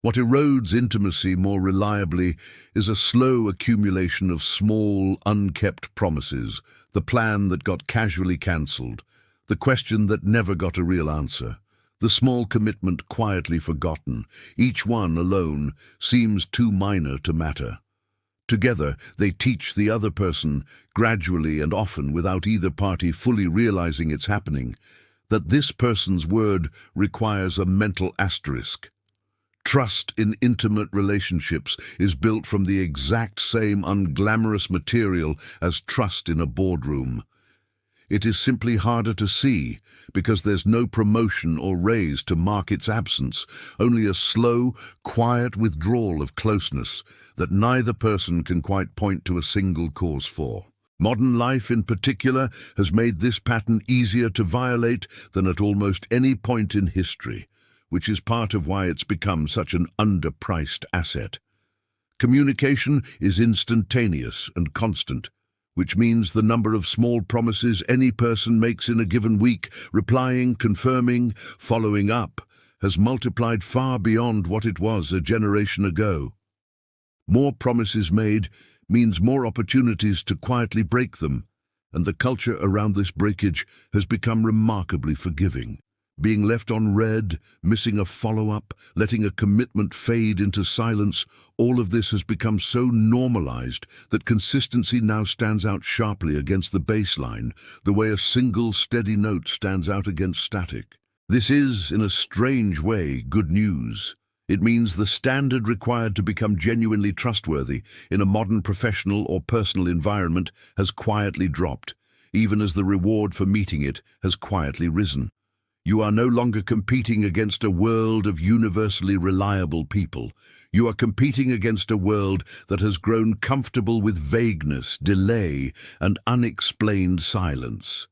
What erodes intimacy more reliably is a slow accumulation of small, unkept promises, the plan that got casually cancelled, the question that never got a real answer, the small commitment quietly forgotten. Each one alone seems too minor to matter. Together, they teach the other person, gradually and often without either party fully realizing it's happening, that this person's word requires a mental asterisk. Trust in intimate relationships is built from the exact same unglamorous material as trust in a boardroom. It is simply harder to see because there's no promotion or raise to mark its absence, only a slow, quiet withdrawal of closeness that neither person can quite point to a single cause for. Modern life in particular has made this pattern easier to violate than at almost any point in history, which is part of why it's become such an underpriced asset. Communication is instantaneous and constant, which means the number of small promises any person makes in a given week, replying, confirming, following up, has multiplied far beyond what it was a generation ago. More promises made means more opportunities to quietly break them, and the culture around this breakage has become remarkably forgiving. Being left on red, missing a follow-up, letting a commitment fade into silence, all of this has become so normalized that consistency now stands out sharply against the baseline, the way a single steady note stands out against static. This is, in a strange way, good news. It means the standard required to become genuinely trustworthy in a modern professional or personal environment has quietly dropped, even as the reward for meeting it has quietly risen. You are no longer competing against a world of universally reliable people. You are competing against a world that has grown comfortable with vagueness, delay, and unexplained silence.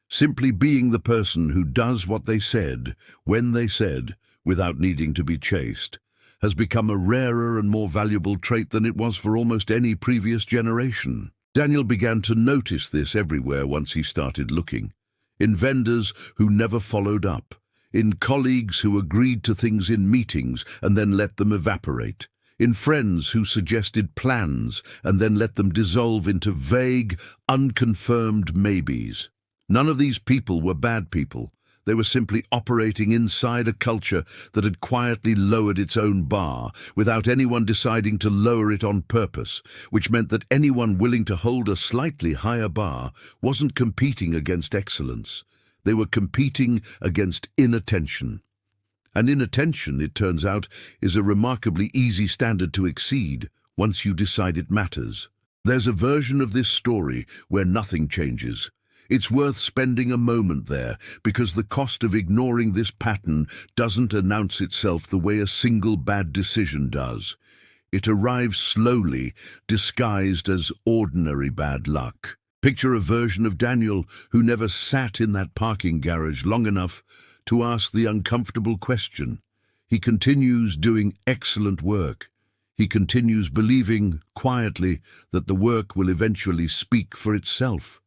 Simply being the person who does what they said, when they said, without needing to be chased, has become a rarer and more valuable trait than it was for almost any previous generation. Daniel began to notice this everywhere once he started looking. In vendors who never followed up, in colleagues who agreed to things in meetings and then let them evaporate, in friends who suggested plans and then let them dissolve into vague, unconfirmed maybes. None of these people were bad people. They were simply operating inside a culture that had quietly lowered its own bar without anyone deciding to lower it on purpose, which meant that anyone willing to hold a slightly higher bar wasn't competing against excellence. They were competing against inattention. And inattention, it turns out, is a remarkably easy standard to exceed once you decide it matters. There's a version of this story where nothing changes. It's worth spending a moment there because the cost of ignoring this pattern doesn't announce itself the way a single bad decision does. It arrives slowly, disguised as ordinary bad luck. Picture a version of Daniel who never sat in that parking garage long enough to ask the uncomfortable question. He continues doing excellent work. He continues believing, quietly, that the work will eventually speak for itself.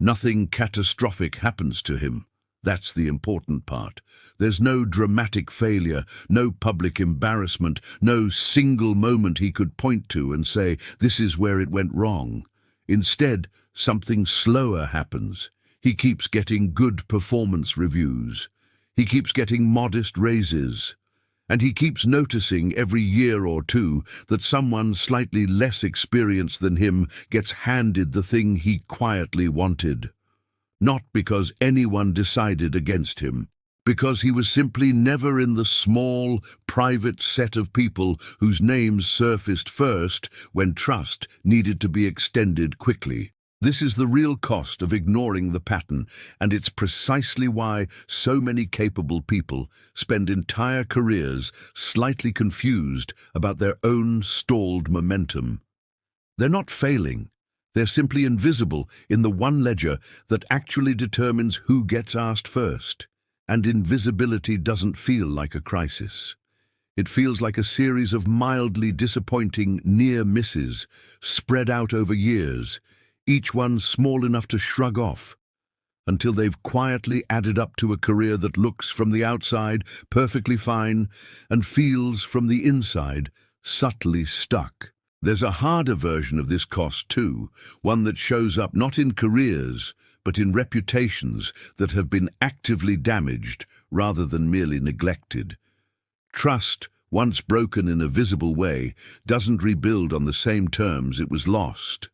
Nothing catastrophic happens to him. That's the important part. There's no dramatic failure, no public embarrassment, no single moment he could point to and say, this is where it went wrong. Instead, something slower happens. He keeps getting good performance reviews. He keeps getting modest raises. And he keeps noticing every year or two that someone slightly less experienced than him gets handed the thing he quietly wanted. Not because anyone decided against him, because he was simply never in the small, private set of people whose names surfaced first when trust needed to be extended quickly. This is the real cost of ignoring the pattern, and it's precisely why so many capable people spend entire careers slightly confused about their own stalled momentum. They're not failing. They're simply invisible in the one ledger that actually determines who gets asked first. And invisibility doesn't feel like a crisis. It feels like a series of mildly disappointing near misses spread out over years, each one small enough to shrug off, until they've quietly added up to a career that looks from the outside perfectly fine and feels from the inside subtly stuck. There's a harder version of this cost too, one that shows up not in careers, but in reputations that have been actively damaged rather than merely neglected. Trust, once broken in a visible way, doesn't rebuild on the same terms it was lost.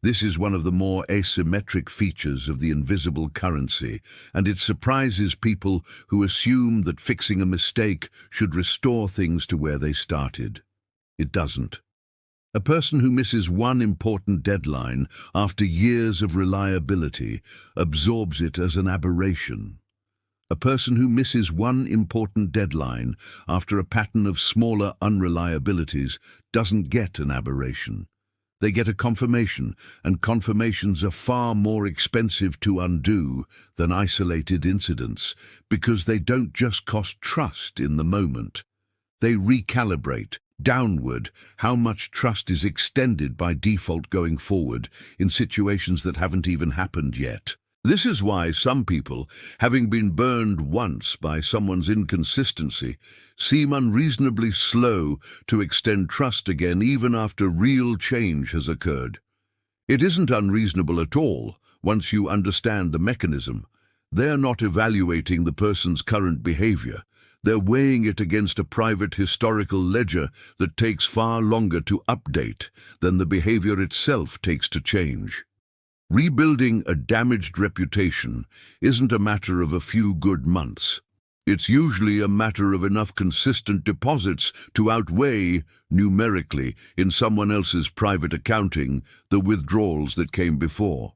This is one of the more asymmetric features of the invisible currency, and it surprises people who assume that fixing a mistake should restore things to where they started. It doesn't. A person who misses one important deadline after years of reliability absorbs it as an aberration. A person who misses one important deadline after a pattern of smaller unreliabilities doesn't get an aberration. They get a confirmation, and confirmations are far more expensive to undo than isolated incidents because they don't just cost trust in the moment. They recalibrate downward how much trust is extended by default going forward in situations that haven't even happened yet. This is why some people, having been burned once by someone's inconsistency, seem unreasonably slow to extend trust again even after real change has occurred. It isn't unreasonable at all once you understand the mechanism. They're not evaluating the person's current behavior. They're weighing it against a private historical ledger that takes far longer to update than the behavior itself takes to change. Rebuilding a damaged reputation isn't a matter of a few good months. It's usually a matter of enough consistent deposits to outweigh, numerically, in someone else's private accounting, the withdrawals that came before.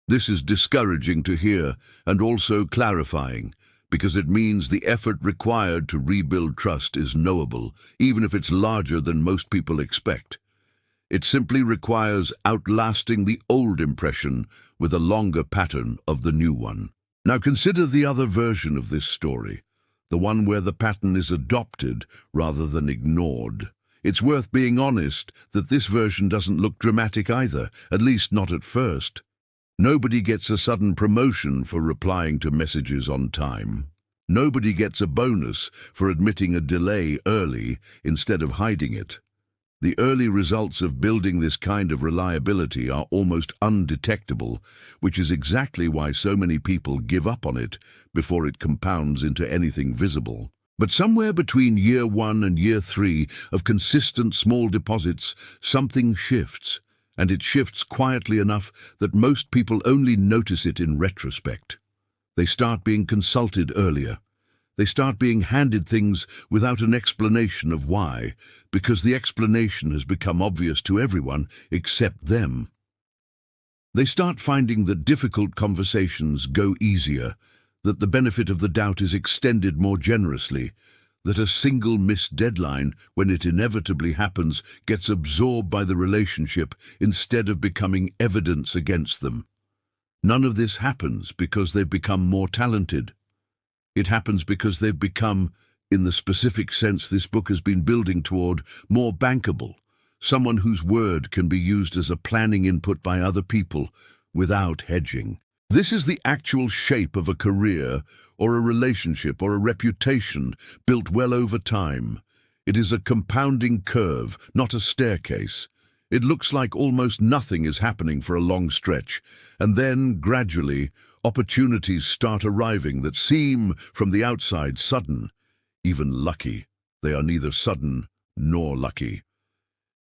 This is discouraging to hear and also clarifying, because it means the effort required to rebuild trust is knowable, even if it's larger than most people expect. It simply requires outlasting the old impression with a longer pattern of the new one. Now consider the other version of this story, the one where the pattern is adopted rather than ignored. It's worth being honest that this version doesn't look dramatic either, at least not at first. Nobody gets a sudden promotion for replying to messages on time. Nobody gets a bonus for admitting a delay early instead of hiding it. The early results of building this kind of reliability are almost undetectable, which is exactly why so many people give up on it before it compounds into anything visible. But somewhere between year 1 and year 3 of consistent small deposits, something shifts, and it shifts quietly enough that most people only notice it in retrospect. They start being consulted earlier. They start being handed things without an explanation of why, because the explanation has become obvious to everyone except them. They start finding that difficult conversations go easier, that the benefit of the doubt is extended more generously, that a single missed deadline, when it inevitably happens, gets absorbed by the relationship instead of becoming evidence against them. None of this happens because they've become more talented. It happens because they've become, in the specific sense this book has been building toward, more bankable, someone whose word can be used as a planning input by other people without hedging. This is the actual shape of a career or a relationship or a reputation built well over time. It is a compounding curve, not a staircase. It looks like almost nothing is happening for a long stretch, and then, gradually, opportunities start arriving that seem, from the outside, sudden, even lucky. They are neither sudden nor lucky.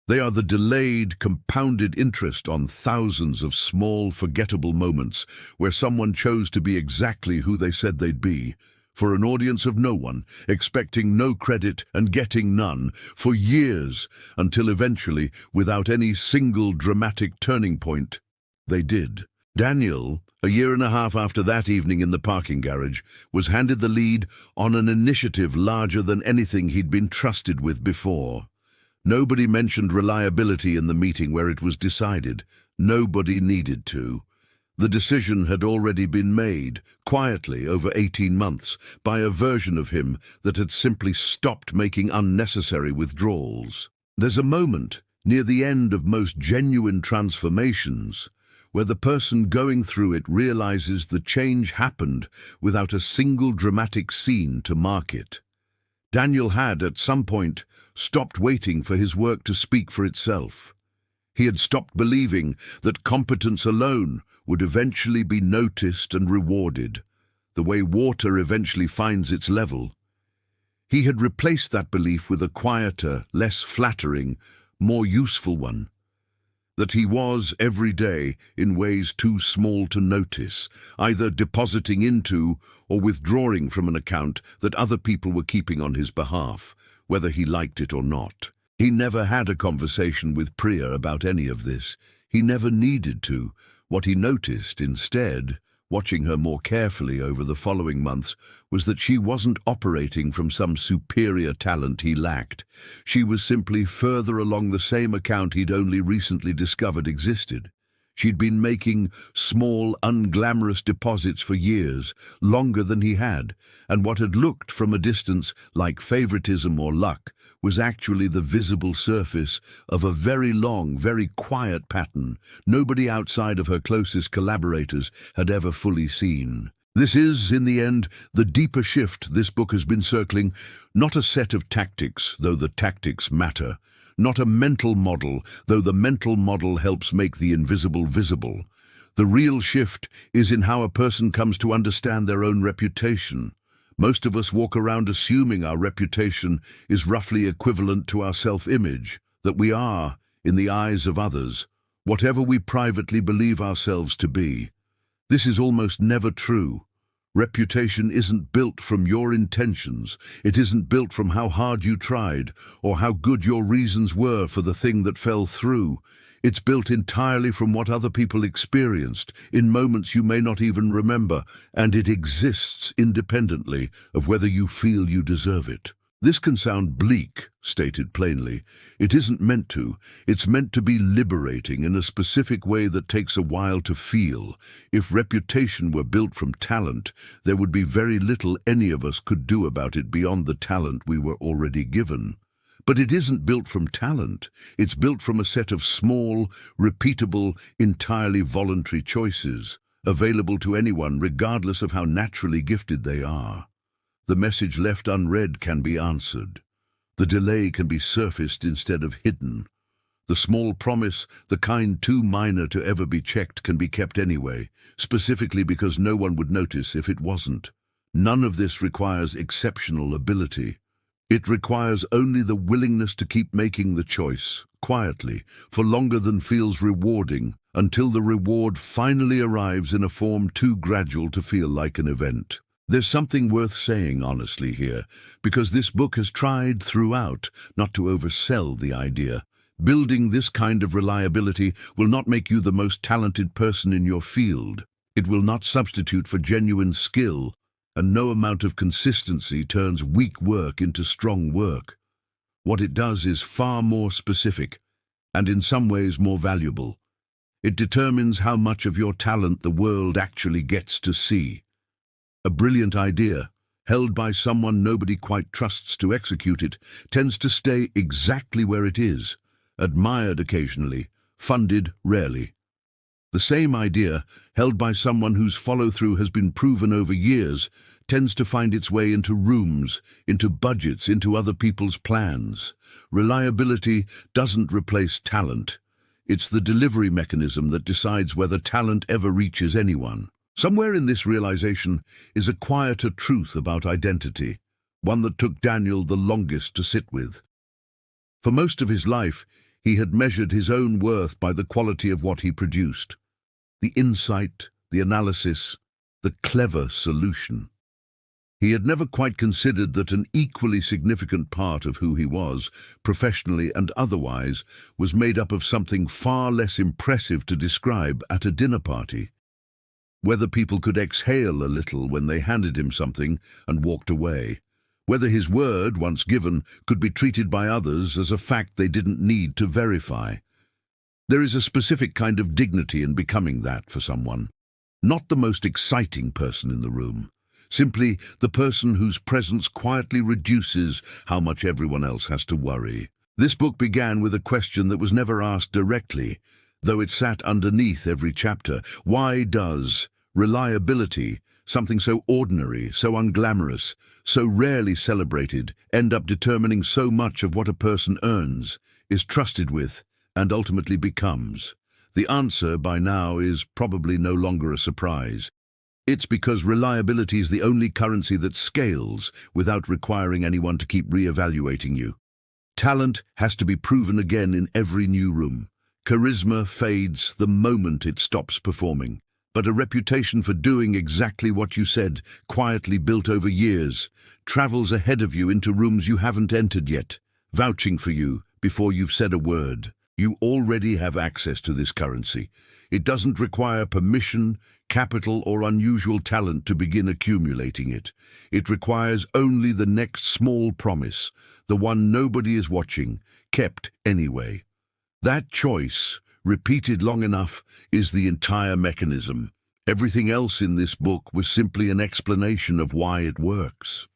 They are the delayed, compounded interest on thousands of small, forgettable moments where someone chose to be exactly who they said they'd be, for an audience of no one, expecting no credit and getting none, for years, until eventually, without any single dramatic turning point, they did. Daniel, a year and a half after that evening in the parking garage, was handed the lead on an initiative larger than anything he'd been trusted with before. Nobody mentioned reliability in the meeting where it was decided. Nobody needed to. The decision had already been made, quietly over 18 months, by a version of him that had simply stopped making unnecessary withdrawals. There's a moment, near the end of most genuine transformations, where the person going through it realizes the change happened without a single dramatic scene to mark it. Daniel had, at some point, stopped waiting for his work to speak for itself. He had stopped believing that competence alone would eventually be noticed and rewarded, the way water eventually finds its level. He had replaced that belief with a quieter, less flattering, more useful one. That he was, every day, in ways too small to notice, either depositing into or withdrawing from an account that other people were keeping on his behalf, whether he liked it or not. He never had a conversation with Priya about any of this. He never needed to. What he noticed, instead, watching her more carefully over the following months, was that she wasn't operating from some superior talent he lacked. She was simply further along the same account he'd only recently discovered existed. She'd been making small, unglamorous deposits for years, longer than he had, and what had looked from a distance like favoritism or luck was actually the visible surface of a very long, very quiet pattern nobody outside of her closest collaborators had ever fully seen. This is, in the end, the deeper shift this book has been circling, not a set of tactics, though the tactics matter, not a mental model, though the mental model helps make the invisible visible. The real shift is in how a person comes to understand their own reputation. Most of us walk around assuming our reputation is roughly equivalent to our self-image, that we are, in the eyes of others, whatever we privately believe ourselves to be. This is almost never true. Reputation isn't built from your intentions. It isn't built from how hard you tried or how good your reasons were for the thing that fell through. It's built entirely from what other people experienced in moments you may not even remember, and it exists independently of whether you feel you deserve it. This can sound bleak, stated plainly. It isn't meant to. It's meant to be liberating in a specific way that takes a while to feel. If reputation were built from talent, there would be very little any of us could do about it beyond the talent we were already given. But it isn't built from talent. It's built from a set of small, repeatable, entirely voluntary choices, available to anyone regardless of how naturally gifted they are. The message left unread can be answered. The delay can be surfaced instead of hidden. The small promise, the kind too minor to ever be checked, can be kept anyway, specifically because no one would notice if it wasn't. None of this requires exceptional ability. It requires only the willingness to keep making the choice, quietly, for longer than feels rewarding, until the reward finally arrives in a form too gradual to feel like an event. There's something worth saying honestly here, because this book has tried throughout not to oversell the idea. Building this kind of reliability will not make you the most talented person in your field. It will not substitute for genuine skill, and no amount of consistency turns weak work into strong work. What it does is far more specific, and in some ways more valuable. It determines how much of your talent the world actually gets to see. A brilliant idea, held by someone nobody quite trusts to execute it, tends to stay exactly where it is, admired occasionally, funded rarely. The same idea, held by someone whose follow-through has been proven over years, tends to find its way into rooms, into budgets, into other people's plans. Reliability doesn't replace talent. It's the delivery mechanism that decides whether talent ever reaches anyone. Somewhere in this realization is a quieter truth about identity, one that took Daniel the longest to sit with. For most of his life, he had measured his own worth by the quality of what he produced. The insight, the analysis, the clever solution. He had never quite considered that an equally significant part of who he was, professionally and otherwise, was made up of something far less impressive to describe at a dinner party. Whether people could exhale a little when they handed him something and walked away. Whether his word, once given, could be treated by others as a fact they didn't need to verify. There is a specific kind of dignity in becoming that for someone. Not the most exciting person in the room. Simply the person whose presence quietly reduces how much everyone else has to worry. This book began with a question that was never asked directly, though it sat underneath every chapter. Why does reliability, something so ordinary, so unglamorous, so rarely celebrated, end up determining so much of what a person earns, is trusted with, and ultimately becomes? The answer by now is probably no longer a surprise. It's because reliability is the only currency that scales without requiring anyone to keep re-evaluating you. Talent has to be proven again in every new room. Charisma fades the moment it stops performing. But a reputation for doing exactly what you said, quietly built over years, travels ahead of you into rooms you haven't entered yet, vouching for you before you've said a word. You already have access to this currency. It doesn't require permission, capital, or unusual talent to begin accumulating it. It requires only the next small promise, the one nobody is watching, kept anyway. That choice, repeated long enough, is the entire mechanism. Everything else in this book was simply an explanation of why it works.